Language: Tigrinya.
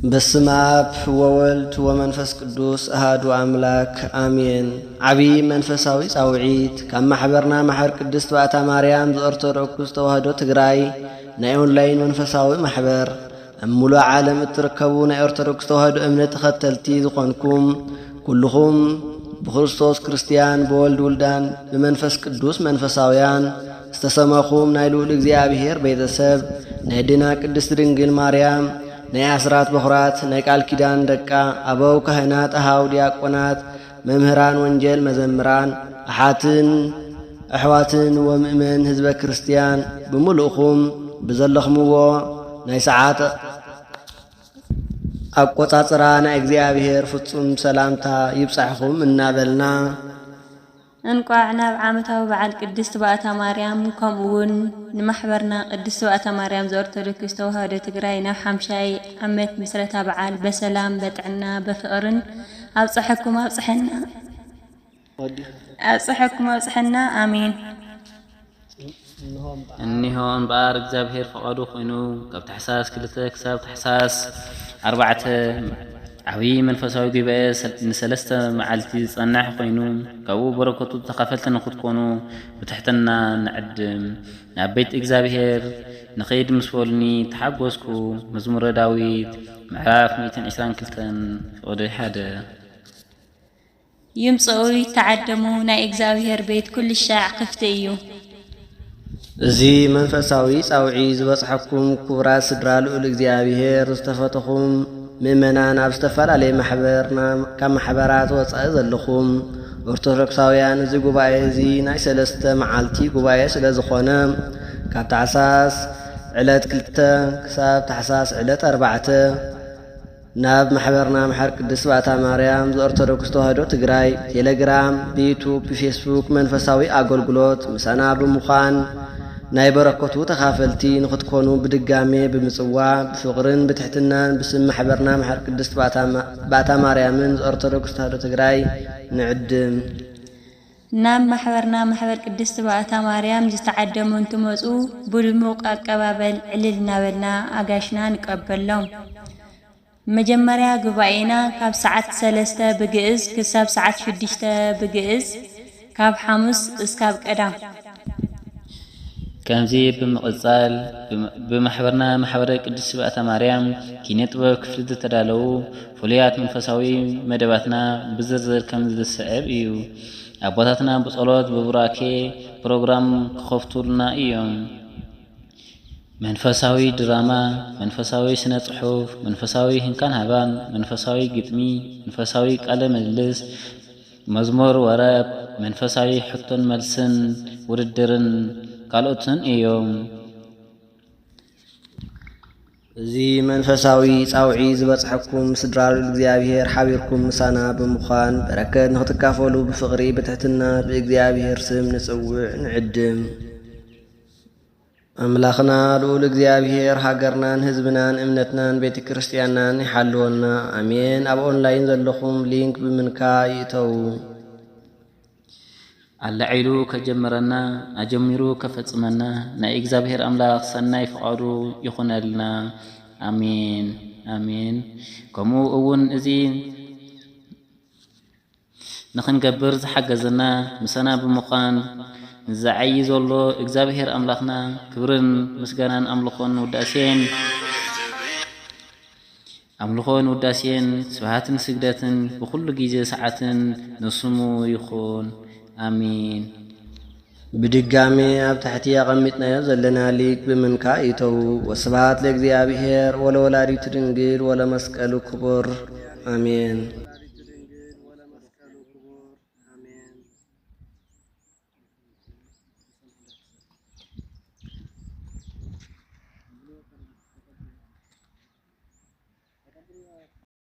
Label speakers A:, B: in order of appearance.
A: በስመ አብ ወወልድ ወመንፈስ ቅዱስ አሐዱ አምላክ አሜን። ዓብይ መንፈሳዊ ጻውዒት ካብ ማሕበርና ማሕበር ቅድስት ባታ ማርያም ዘኦርቶዶክስ ተዋህዶ ትግራይ ናይ ኦንላይን መንፈሳዊ ማሕበር ኣብ ሙሉእ ዓለም እትርከቡ ናይ ኦርቶዶክስ ተዋህዶ እምነት ተኸተልቲ ዝኾንኩም ኩልኹም ብክርስቶስ ክርስቲያን ብወልድ ውልዳን ብመንፈስ ቅዱስ መንፈሳውያን ዝተሰመኹም ናይ ልዑል እግዚአብሔር ቤተሰብ ናይ ድና ቅድስት ድንግል ማርያም ናይ አስራት በኹራት ናይ ቃል ኪዳን ደቃ አበው ካህናት አሃው ዲያቆናት መምህራን ወንጀል መዘምራን አሓትን አሕዋትን ወምእመን ህዝበ ክርስቲያን ብምሉእኹም ብዘለኽምዎ ናይ ሰዓት አቆጻጽራ ናይ እግዚአብሔር ፍጹም ሰላምታ ይብጻሕኹም እናበልና
B: እንቋዕ ናብ ዓመታዊ በዓል ቅድስት ባታ ማርያም ከምኡውን ንማሕበርና ቅድስት ባታ ማርያም ዘኦርቶዶክስ ተዋህዶ ትግራይ ናብ 50 ዓመት ምስረታ በዓል በሰላም በጥዕና በፍቅርን አብጽሕኩም አብጽሕና አሜን።
C: እኒሆ እምበር እግዚአብሔር ፈቃዱ ኮይኑ ካብ ታሕሳስ 2 ክሳብ ታሕሳስ 4 ዓብይ መንፈሳዊ ጉባኤ ንሰለስተ መዓልቲ ዝጸናሕ ኮይኑ ካብኡ በረከቱ ተኻፈልቲ ንኽትኮኑ ብትሕትና ንዕድም። ናብ ቤት እግዚአብሔር ንኸይድ ምስ በሉኒ ተሓጐስኩ። መዝሙረ ዳዊት ምዕራፍ 122 ፍቕዲ 1
B: ይምጽኡ ይተዓደሙ ናይ እግዚአብሔር ቤት ኩሉ ሻዕ ክፍቲ እዩ።
A: እዚ መንፈሳዊ ጻውዒ ዝበጽሐኩም ክቡራት ስድራ ልዑል እግዚአብሔር ዝተፈተኹም ምእመናን ኣብ ዝተፈላለየ ማሕበርና ካብ ማሕበራት ወፃኢ ዘለኹም ኦርቶዶክሳውያን እዚ ጉባኤ እዚ ናይ ሰለስተ መዓልቲ ጉባኤ ስለ ዝኾነ ካብ ታሕሳስ ዕለት 2 ክሳብ ታሕሳስ ዕለት 4 ናብ ማሕበርና ማሕበር ቅድስት ባታ ማርያም ዘኦርቶዶክስ ተዋህዶ ትግራይ ቴሌግራም፣ ብዩቱብ፣ ብፌስቡክ መንፈሳዊ አገልግሎት ምሳና ብምዃን ናይ በረከቱ ተኻፈልቲ ንኽትኮኑ ብድጋሜ ብምጽዋዕ ብፍቕርን ብትሕትናን ብስም ማሕበርና ማሕበር ቅድስት ባታ ማርያምን ዘኦርቶዶክስ ተዋህዶ ትግራይ ንዕድም።
B: ናብ ማሕበርና ማሕበር ቅድስት ባታ ማርያም ዝተዓደሙ እንትመጹ ብድሙቕ አቀባበል ዕልል እናበልና ኣጋሽና ንቀበሎም። መጀመርያ ጉባኤና ካብ ሰዓት 3 ብግዕዝ ክሳብ ሰዓት 6 ብግዕዝ ካብ ሐሙስ እስካብ ቀዳም
C: ከምዚ ብምቕጻል ብማሕበርና ማሕበረ ቅድስት ባታ ማርያም ኪነ ጥበብ ክፍሊ ዝተዳለዉ ፍሉያት መንፈሳዊ መደባትና ብዝርዝር ከም ዝስዕብ እዩ። ኣቦታትና ብጸሎት ብቡራኬ ፕሮግራም ክኸፍቱልና እዮም። መንፈሳዊ ድራማ፣ መንፈሳዊ ስነ ጽሑፍ፣ መንፈሳዊ ህንካን ሃባን፣ መንፈሳዊ ግጥሚ፣ መንፈሳዊ ቃለ ምልልስ፣ መዝሙር ወረብ፣ መንፈሳዊ ሕቶን መልስን ውድድርን ካልኦትን እዮም።
A: እዚ መንፈሳዊ ጻውዒ ዝበጽሐኩም ስድራ ልዑል እግዚአብሔር ሓቢርኩም ምሳና ብምዃን በረከት ንኽትካፈሉ ብፍቕሪ ብትሕትና ብእግዚአብሔር ስም ንጽውዕ ንዕድም። ኣምላኽና ልዑል እግዚአብሔር ሃገርናን ህዝብናን እምነትናን ቤተ ክርስቲያንናን ይሓልወና አሜን። ኣብ ኦንላይን ዘለኹም ሊንክ ብምንካ ይእተዉ።
C: አላዒሉ ከጀመረና አጀሚሩ ከፈጽመና ናይ እግዚአብሔር አምላኽ ሰናይ ፈቃዱ ይኹነልና አሜን አሜን። ከምኡ እውን እዚ ንኽንገብር ዝሓገዘና ምሳና ብምዃን ንዝዓይ ዘሎ እግዚአብሔር አምላኽና ክብርን ምስጋናን ኣምልኾን ውዳሴን ስብሃትን ስግደትን ብኩሉ ግዜ ሰዓትን ንስሙ ይኹን አሜን።
A: ብድጋሜ ኣብ ታሕቲ ኣቐሚጥናዮ ዘለና ሊክ ብምንካ ይተዉ። ወስብሃት ለእግዚአብሔር ወለወላዲቱ ድንግል ወለመስቀሉ ክቡር አሜን።